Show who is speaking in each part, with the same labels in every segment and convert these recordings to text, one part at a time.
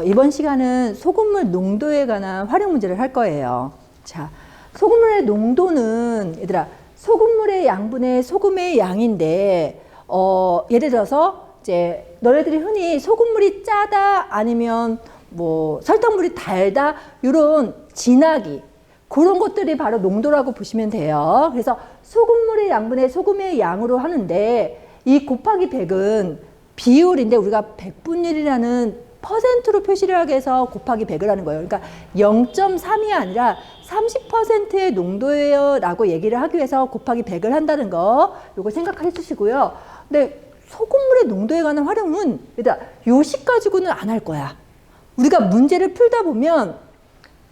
Speaker 1: 이번 시간은 소금물 농도에 관한 활용 문제를 할 거예요. 자, 소금물의 농도는 얘들아 소금물의 양분의 소금의 양인데 예를 들어서 이제 너네들이 흔히 소금물이 짜다 아니면 뭐 설탕물이 달다 이런 진하기 그런 것들이 바로 농도라고 보시면 돼요. 그래서 소금물의 양분의 소금의 양으로 하는데 이 곱하기 100은 비율인데 우리가 백분율이라는 퍼센트로 표시를 하기 위해서 곱하기 100을 하는 거예요. 그러니까 0.3이 아니라 30%의 농도예요 라고 얘기를 하기 위해서 곱하기 100을 한다는 거 요거 생각해 주시고요. 근데 소금물의 농도에 관한 활용은 얘들아 요식 가지고는 안 할 거야. 우리가 문제를 풀다 보면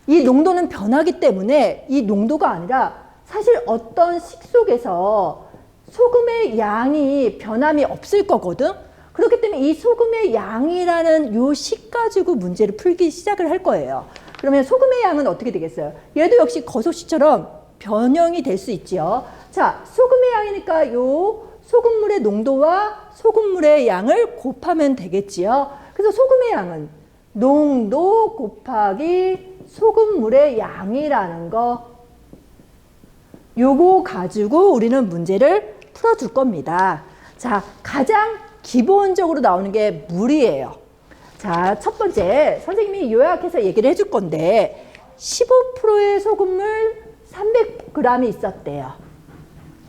Speaker 1: 이 농도는 변하기 때문에 이 농도가 아니라 사실 어떤 식 속에서 소금의 양이 변함이 없을 거거든. 그렇기 때문에 이 소금의 양이라는 요 식 가지고 문제를 풀기 시작을 할 거예요. 그러면 소금의 양은 어떻게 되겠어요? 얘도 역시 거소식처럼 변형이 될 수 있지요. 자, 소금의 양이니까 요 소금물의 농도와 소금물의 양을 곱하면 되겠지요. 그래서 소금의 양은 농도 곱하기 소금물의 양이라는 거 요거 가지고 우리는 문제를 풀어줄 겁니다. 자, 가장 기본적으로 나오는 게 물이에요. 자, 첫 번째 선생님이 요약해서 얘기를 해줄 건데 15%의 소금물 300g이 있었대요.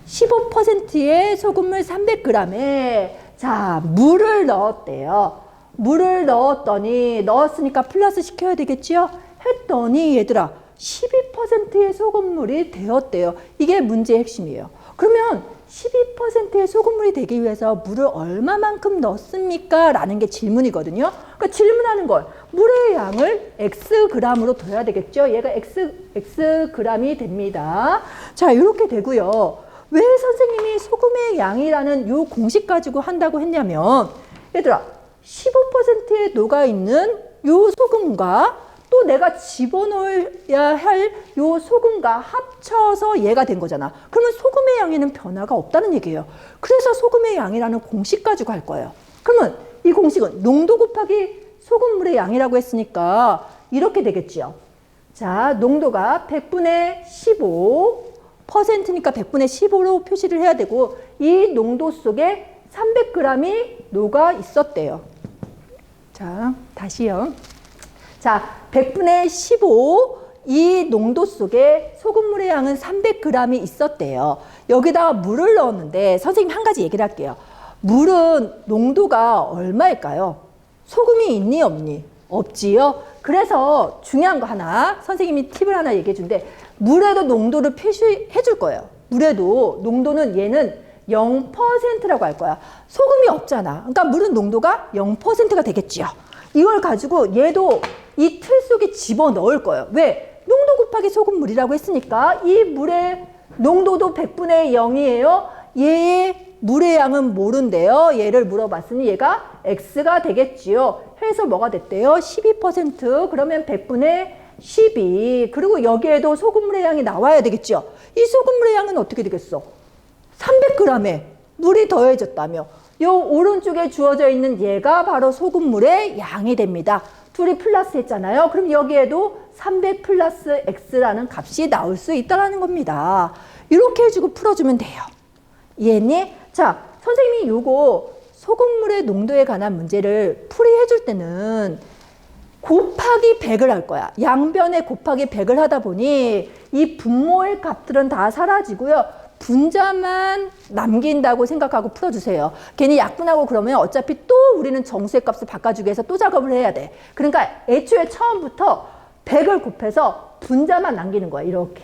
Speaker 1: 15%의 소금물 300g에 자, 물을 넣었대요. 물을 넣었으니까 플러스 시켜야 되겠지요? 했더니 얘들아 12%의 소금물이 되었대요. 이게 문제의 핵심이에요. 그러면 12%의 소금물이 되기 위해서 물을 얼마만큼 넣습니까? 라는 게 질문이거든요. 그러니까 질문하는 걸 물의 양을 Xg으로 둬야 되겠죠. 얘가 Xg이 됩니다. 자, 이렇게 되고요. 왜 선생님이 소금의 양이라는 요 공식 가지고 한다고 했냐면 얘들아 15%에 녹아있는 요 소금과 또 내가 집어넣어야 할 요 소금과 합쳐서 얘가 된 거잖아. 그러면 소금의 양에는 변화가 없다는 얘기예요. 그래서 소금의 양이라는 공식 가지고 할 거예요. 그러면 이 공식은 농도 곱하기 소금물의 양이라고 했으니까 이렇게 되겠지요. 자, 농도가 100분의 15%니까 100분의 15로 표시를 해야 되고 이 농도 속에 300g이 녹아 있었대요. 자, 다시요. 자, 100분의 15 이 농도 속에 소금물의 양은 300g이 있었대요. 여기다가 물을 넣었는데 선생님 한 가지 얘기를 할게요. 물은 농도가 얼마일까요? 소금이 있니 없니? 없지요. 그래서 중요한 거 하나 선생님이 팁을 하나 얘기해 준대. 물에도 농도를 표시해 줄 거예요. 물에도 농도는 얘는 0%라고 할 거야. 소금이 없잖아. 그러니까 물은 농도가 0%가 되겠지요. 이걸 가지고 얘도 이 틀 속에 집어넣을 거예요. 왜? 농도 곱하기 소금물이라고 했으니까 이 물의 농도도 100분의 0이에요. 얘의 물의 양은 모른대요. 얘를 물어봤으니 얘가 X가 되겠지요. 해서 뭐가 됐대요? 12%. 그러면 100분의 12. 그리고 여기에도 소금물의 양이 나와야 되겠죠. 이 소금물의 양은 어떻게 되겠어? 300g에 물이 더해졌다며. 요 오른쪽에 주어져 있는 얘가 바로 소금물의 양이 됩니다. 둘이 플러스 했잖아요. 그럼 여기에도 300 플러스 X라는 값이 나올 수 있다는 겁니다. 이렇게 해주고 풀어주면 돼요. 이해했니? 자, 선생님이 요거 소금물의 농도에 관한 문제를 풀이해 줄 때는 곱하기 100을 할 거야. 양변에 곱하기 100을 하다 보니 이 분모의 값들은 다 사라지고요. 분자만 남긴다고 생각하고 풀어주세요. 괜히 약분하고 그러면 어차피 또 우리는 정수의 값을 바꿔주기 위해서 또 작업을 해야 돼. 그러니까 애초에 처음부터 100을 곱해서 분자만 남기는 거야. 이렇게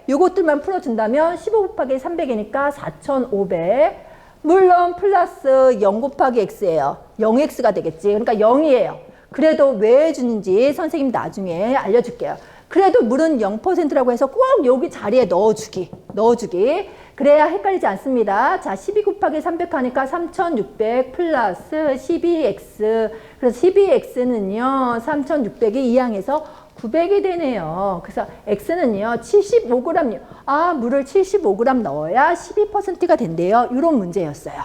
Speaker 1: 요것들만 풀어준다면 15 곱하기 300이니까 4500. 물론 플러스 0 곱하기 x예요. 0x가 되겠지. 그러니까 0이에요. 그래도 왜 해주는지 선생님 나중에 알려줄게요. 그래도 물은 0%라고 해서 꼭 여기 자리에 넣어주기. 그래야 헷갈리지 않습니다. 자, 12 곱하기 300 하니까 3600 플러스 12x. 그래서 12x는요, 3600이 이항에서 900이 되네요. 그래서 x는요, 75g. 아, 물을 75g 넣어야 12%가 된대요. 이런 문제였어요.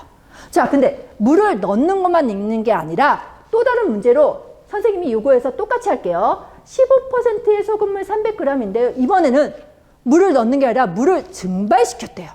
Speaker 1: 자, 근데 물을 넣는 것만 읽는 게 아니라 또 다른 문제로 선생님이 요거에서 똑같이 할게요. 15%의 소금물 300g인데요. 이번에는 물을 넣는 게 아니라 물을 증발시켰대요.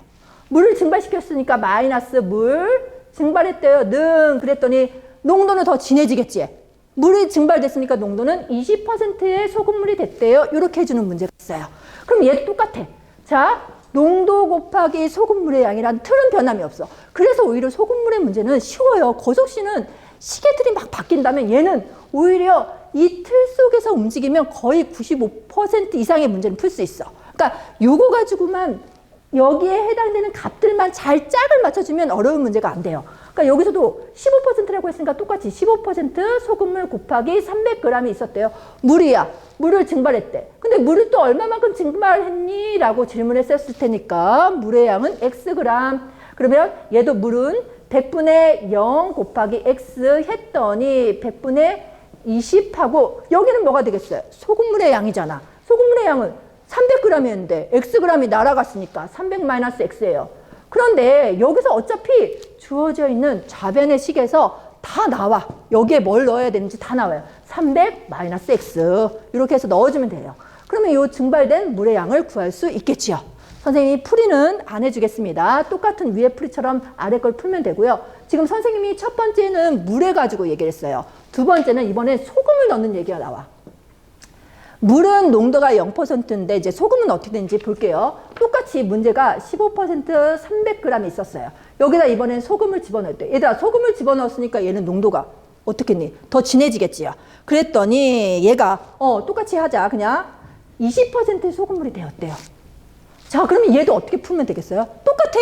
Speaker 1: 물을 증발시켰으니까 마이너스 물 증발했대요. 능. 그랬더니 농도는 더 진해지겠지. 물이 증발됐으니까 농도는 20%의 소금물이 됐대요. 이렇게 해주는 문제가 있어요. 그럼 얘도 똑같아. 자, 농도 곱하기 소금물의 양이란 틀은 변함이 없어. 그래서 오히려 소금물의 문제는 쉬워요. 거석씨는 시계틀이 막 바뀐다면 얘는 오히려 이 틀 속에서 움직이면 거의 95% 이상의 문제는 풀 수 있어. 그러니까 요거 가지고만 여기에 해당되는 값들만 잘 짝을 맞춰주면 어려운 문제가 안 돼요. 그러니까 여기서도 15%라고 했으니까 똑같이 15% 소금물 곱하기 300g이 있었대요. 물이야. 물을 증발했대. 근데 물을 또 얼마만큼 증발했니? 라고 질문했었을 테니까 물의 양은 Xg. 그러면 얘도 물은 100분의 0 곱하기 X 했더니 100분의 20하고 여기는 뭐가 되겠어요? 소금물의 양이잖아. 소금물의 양은 300g이었는데 Xg이 날아갔으니까 300-X예요. 그런데 여기서 어차피 주어져 있는 좌변의 식에서 다 나와. 여기에 뭘 넣어야 되는지 다 나와요. 300-X 이렇게 해서 넣어주면 돼요. 그러면 이 증발된 물의 양을 구할 수 있겠지요. 선생님이 풀이는 안 해주겠습니다. 똑같은 위에 풀이처럼 아래 걸 풀면 되고요. 지금 선생님이 첫 번째는 물에 가지고 얘기를 했어요. 두 번째는 이번에 소금을 넣는 얘기가 나와. 물은 농도가 0%인데 이제 소금은 어떻게 되는지 볼게요. 똑같이 문제가 15% 300g 있었어요. 여기다 이번엔 소금을 집어넣었대. 얘들아, 소금을 집어넣었으니까 얘는 농도가 어떻겠니? 더 진해지겠지요. 그랬더니 얘가 똑같이 하자. 그냥 20%의 소금물이 되었대요. 자, 그러면 얘도 어떻게 풀면 되겠어요? 똑같아.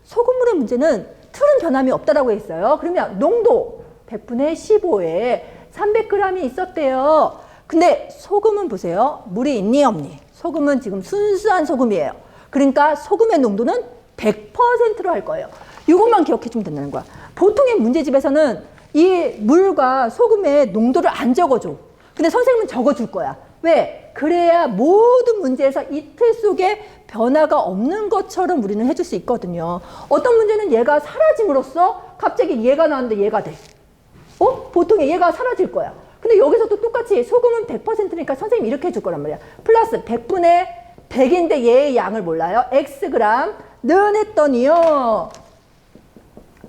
Speaker 1: 소금물의 문제는 틀은 변함이 없다라고 했어요. 그러면 농도 100분의 15에 300g이 있었대요. 근데 소금은 보세요. 물이 있니 없니? 소금은 지금 순수한 소금이에요. 그러니까 소금의 농도는 100%로 할 거예요. 이것만 기억해 주면 된다는 거야. 보통의 문제집에서는 이 물과 소금의 농도를 안 적어줘. 근데 선생님은 적어줄 거야. 왜? 그래야 모든 문제에서 이 틀 속에 변화가 없는 것처럼 우리는 해줄 수 있거든요. 어떤 문제는 얘가 사라짐으로써 갑자기 얘가 나왔는데 얘가 돼. 보통 얘가 사라질 거야. 근데 여기서도 똑같이 소금은 100%니까 선생님이 이렇게 해줄 거란 말이야. 플러스 100분의 100인데 얘의 양을 몰라요. Xg 는 했더니요.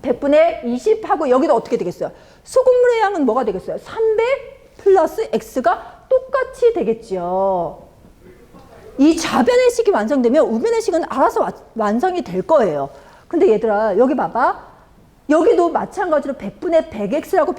Speaker 1: 100분의 20 하고 여기도 어떻게 되겠어요? 소금물의 양은 뭐가 되겠어요? 300 플러스 X가 똑같이 되겠죠. 이 좌변의 식이 완성되면 우변의 식은 알아서 완성이 될 거예요. 근데 얘들아, 여기 봐봐. 여기도 마찬가지로 100분의 100x라고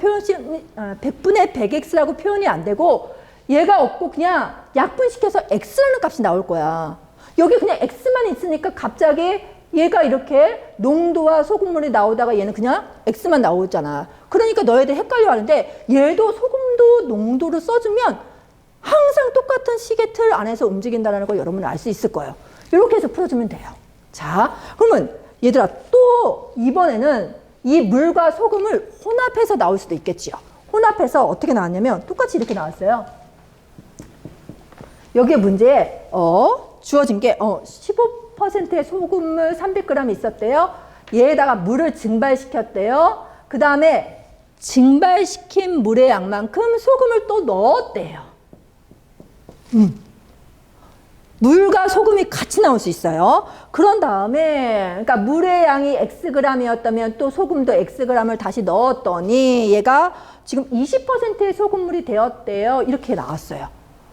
Speaker 1: 100분의 100x라고 표현이 안 되고 얘가 없고 그냥 약분시켜서 x라는 값이 나올 거야. 여기 그냥 x만 있으니까 갑자기 얘가 이렇게 농도와 소금물이 나오다가 얘는 그냥 x만 나오잖아. 그러니까 너희들 헷갈려 하는데 얘도 소금도 농도를 써주면 항상 똑같은 식의 틀 안에서 움직인다는 걸 여러분은 알 수 있을 거예요. 이렇게 해서 풀어주면 돼요. 자, 그러면 얘들아 또 이번에는 이 물과 소금을 혼합해서 나올 수도 있겠지요. 혼합해서 어떻게 나왔냐면 똑같이 이렇게 나왔어요. 여기에 문제에 주어진 게 15%의 소금물 300g 있었대요. 얘에다가 물을 증발시켰대요. 그 다음에 증발시킨 물의 양만큼 소금을 또 넣었대요. 물과 소금이 같이 나올 수 있어요. 그런 다음에 그러니까 물의 양이 Xg이었다면 또 소금도 Xg을 다시 넣었더니 얘가 지금 20%의 소금물이 되었대요. 이렇게 나왔어요.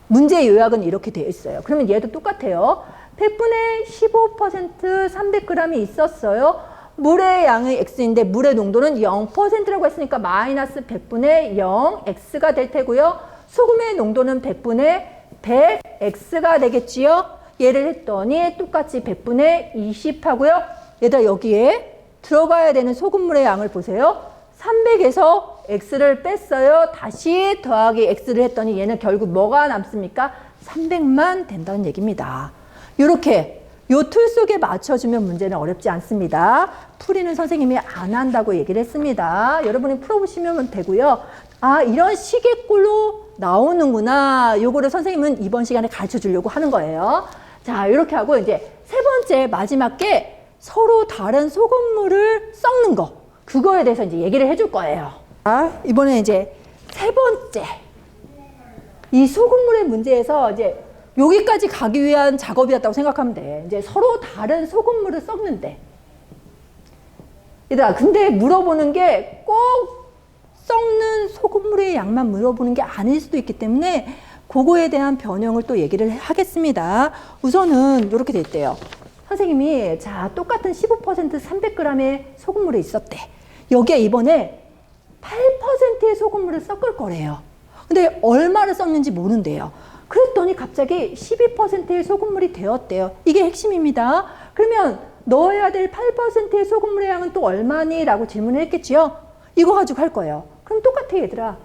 Speaker 1: 문제의 요약은 이렇게 되어 있어요. 그러면 얘도 똑같아요. 100분의 15% 300g이 있었어요. 물의 양이 X인데 물의 농도는 0%라고 했으니까 마이너스 100분의 0 X가 될 테고요. 소금의 농도는 100분의 100x가 되겠지요. 얘를 했더니 똑같이 100분의 20 하고요. 얘들아 여기에 들어가야 되는 소금물의 양을 보세요. 300에서 x를 뺐어요. 다시 더하기 x를 했더니 얘는 결국 뭐가 남습니까? 300만 된다는 얘기입니다. 이렇게 요 틀 속에 맞춰주면 문제는 어렵지 않습니다. 풀이는 선생님이 안 한다고 얘기를 했습니다. 여러분이 풀어보시면 되고요. 아, 이런 식의 꼴로 나오는구나. 요거를 선생님은 이번 시간에 가르쳐 주려고 하는 거예요. 자, 이렇게 하고 이제 세 번째 마지막 게 서로 다른 소금물을 섞는 거. 그거에 대해서 이제 얘기를 해줄 거예요. 자, 이번에 이제 세 번째. 이 소금물의 문제에서 이제 여기까지 가기 위한 작업이었다고 생각하면 돼. 이제 서로 다른 소금물을 섞는데. 얘들아, 근데 물어보는 게 꼭 섞는 소금물의 양만 물어보는 게 아닐 수도 있기 때문에 그거에 대한 변형을 또 얘기를 하겠습니다. 우선은 이렇게 돼 있대요. 선생님이 자 똑같은 15% 300g의 소금물이 있었대. 여기에 이번에 8%의 소금물을 섞을 거래요. 근데 얼마를 썼는지 모른대요. 그랬더니 갑자기 12%의 소금물이 되었대요. 이게 핵심입니다. 그러면 넣어야 될 8%의 소금물의 양은 또 얼마니? 라고 질문을 했겠지요. 이거 가지고 할 거예요. 그럼 똑같아 얘들아.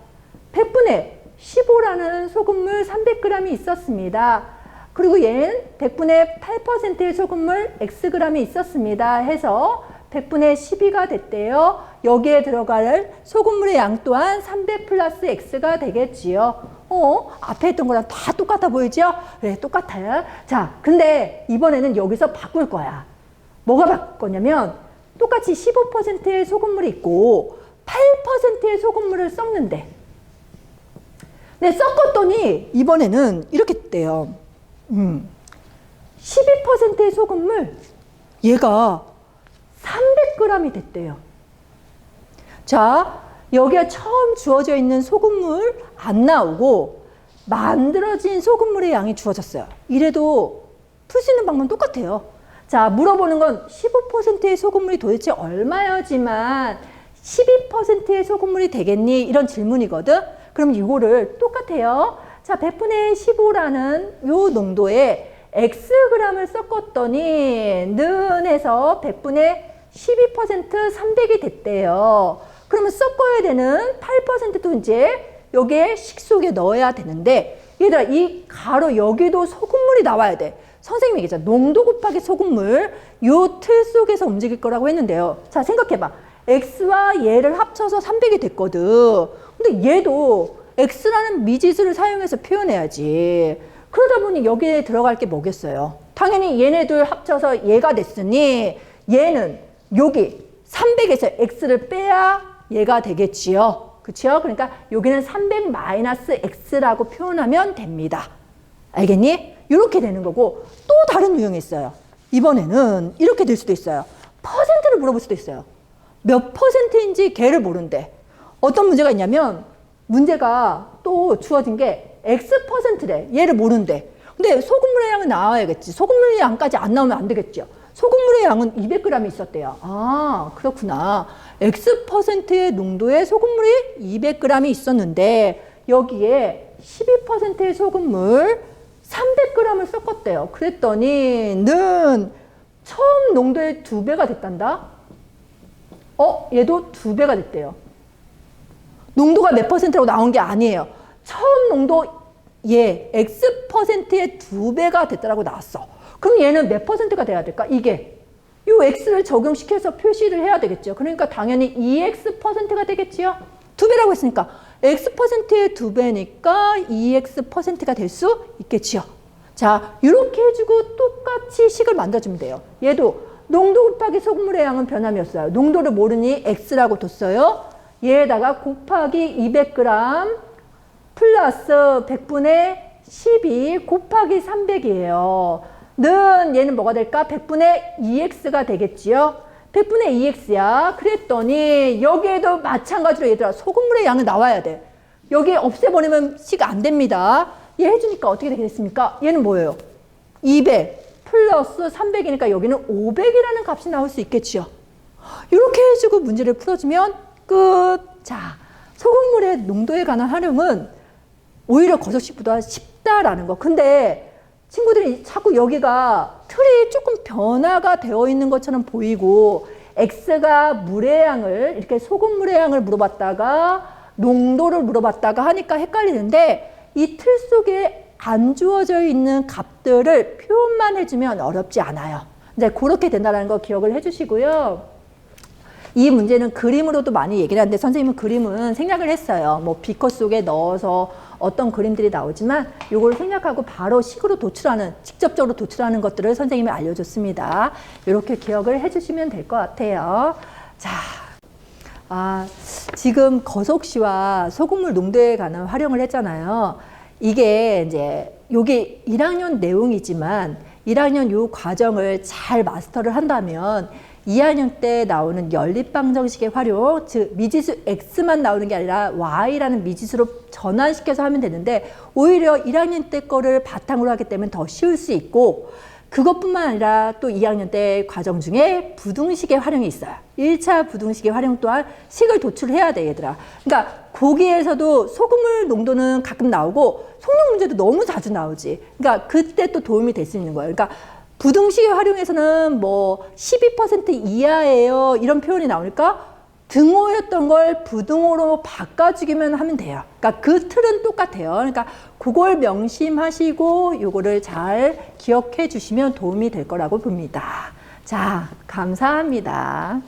Speaker 1: 100분의 15라는 소금물 300g이 있었습니다. 그리고 얘는 100분의 8%의 소금물 Xg이 있었습니다. 해서 100분의 12가 됐대요. 여기에 들어갈 소금물의 양 또한 300 플러스 X가 되겠지요. 앞에 했던 거랑 다 똑같아 보이죠? 네, 똑같아요. 자, 근데 이번에는 여기서 바꿀 거야. 뭐가 바꿀 거냐면 똑같이 15%의 소금물이 있고 8%의 소금물을 섞는데 네, 섞었더니 이번에는 이렇게 돼요. 12%의 소금물 얘가 300g이 됐대요. 자, 여기에 처음 주어져 있는 소금물 안 나오고 만들어진 소금물의 양이 주어졌어요. 이래도 풀 수 있는 방법은 똑같아요. 자, 물어보는 건 15%의 소금물이 도대체 얼마여지만 12%의 소금물이 되겠니? 이런 질문이거든. 그럼 이거를 똑같아요. 자, 100분의 15라는 요 농도에 Xg을 섞었더니 는에서 100분의 12% 300이 됐대요. 그러면 섞어야 되는 8%도 이제 여기에 식속에 넣어야 되는데 얘들아 이 가로 여기도 소금물이 나와야 돼. 선생님이 얘기했잖아. 농도 곱하기 소금물 요 틀 속에서 움직일 거라고 했는데요. 자 생각해봐. X와 얘를 합쳐서 300이 됐거든. 근데 얘도 X라는 미지수를 사용해서 표현해야지. 그러다 보니 여기에 들어갈 게 뭐겠어요? 당연히 얘네들 합쳐서 얘가 됐으니 얘는 여기 300에서 X를 빼야 얘가 되겠지요. 그치요? 그러니까 여기는 300 마이너스 X라고 표현하면 됩니다. 알겠니? 이렇게 되는 거고 또 다른 유형이 있어요. 이번에는 이렇게 될 수도 있어요. 퍼센트를 물어볼 수도 있어요. 몇 퍼센트인지 걔를 모른대. 어떤 문제가 있냐면 문제가 또 주어진 게 X%래. 얘를 모른대. 근데 소금물의 양은 나와야겠지. 소금물의 양까지 안 나오면 안 되겠죠. 소금물의 양은 200g이 있었대요. 아, 그렇구나. X%의 농도의 소금물이 200g이 있었는데 여기에 12%의 소금물 300g을 섞었대요. 그랬더니 는 처음 농도의 2배가 됐단다. 얘도 2배가 됐대요. 농도가 몇 %라고 나온 게 아니에요. 처음 농도 X%의 2배가 됐다라고 나왔어. 그럼 얘는 몇 %가 돼야 될까? 이게 요 X를 적용시켜서 표시를 해야 되겠죠. 그러니까 당연히 2X%가 되겠지요. 2배라고 했으니까 X%의 2배니까 2X%가 될 수 있겠지요. 자, 이렇게 해주고 똑같이 식을 만들어주면 돼요. 얘도 농도 곱하기 소금물의 양은 변함이 없어요. 농도를 모르니 X라고 뒀어요. 얘에다가 곱하기 200g 플러스 100분의 12 곱하기 300이에요. 는 얘는 뭐가 될까? 100분의 2x가 되겠지요. 100분의 2x야. 그랬더니 여기에도 마찬가지로 얘들아 소금물의 양은 나와야 돼. 여기 없애버리면 식 안 됩니다. 얘 해주니까 어떻게 되겠습니까? 얘는 뭐예요? 200 플러스 300이니까 여기는 500이라는 값이 나올 수 있겠지요. 이렇게 해주고 문제를 풀어주면 끝. 자, 소금물의 농도에 관한 활용은 오히려 거저식보다 쉽다라는 거. 근데 친구들이 자꾸 여기가 틀이 조금 변화가 되어 있는 것처럼 보이고 X가 물의 양을 이렇게 소금물의 양을 물어봤다가 농도를 물어봤다가 하니까 헷갈리는데 이 틀 속에 안 주어져 있는 값들을 표현만 해주면 어렵지 않아요. 이제 그렇게 된다는 거 기억을 해주시고요. 이 문제는 그림으로도 많이 얘기를 하는데 선생님은 그림은 생략을 했어요. 뭐 비커 속에 넣어서 어떤 그림들이 나오지만 이걸 생략하고 바로 식으로 도출하는, 직접적으로 도출하는 것들을 선생님이 알려줬습니다. 이렇게 기억을 해주시면 될 것 같아요. 자, 지금 거속시와 소금물 농도에 관한 활용을 했잖아요. 이게 이제 요게 1학년 내용이지만 1학년 요 과정을 잘 마스터를 한다면 2학년 때 나오는 연립방정식의 활용, 즉 미지수 x만 나오는 게 아니라 y라는 미지수로 전환시켜서 하면 되는데 오히려 1학년 때 거를 바탕으로 하기 때문에 더 쉬울 수 있고 그것뿐만 아니라 또 2학년 때 과정 중에 부등식의 활용이 있어요. 1차 부등식의 활용 또한 식을 도출해야 돼, 얘들아. 그러니까 거기에서도 소금물 농도는 가끔 나오고 속력 문제도 너무 자주 나오지. 그러니까 그때 또 도움이 될 수 있는 거예요. 그러니까 부등식의 활용에서는 뭐 12% 이하예요. 이런 표현이 나오니까 등호였던 걸 부등호로 바꿔주기만 하면 돼요. 그러니까 그 틀은 똑같아요. 그러니까 그걸 명심하시고 요거를 잘 기억해 주시면 도움이 될 거라고 봅니다. 자, 감사합니다.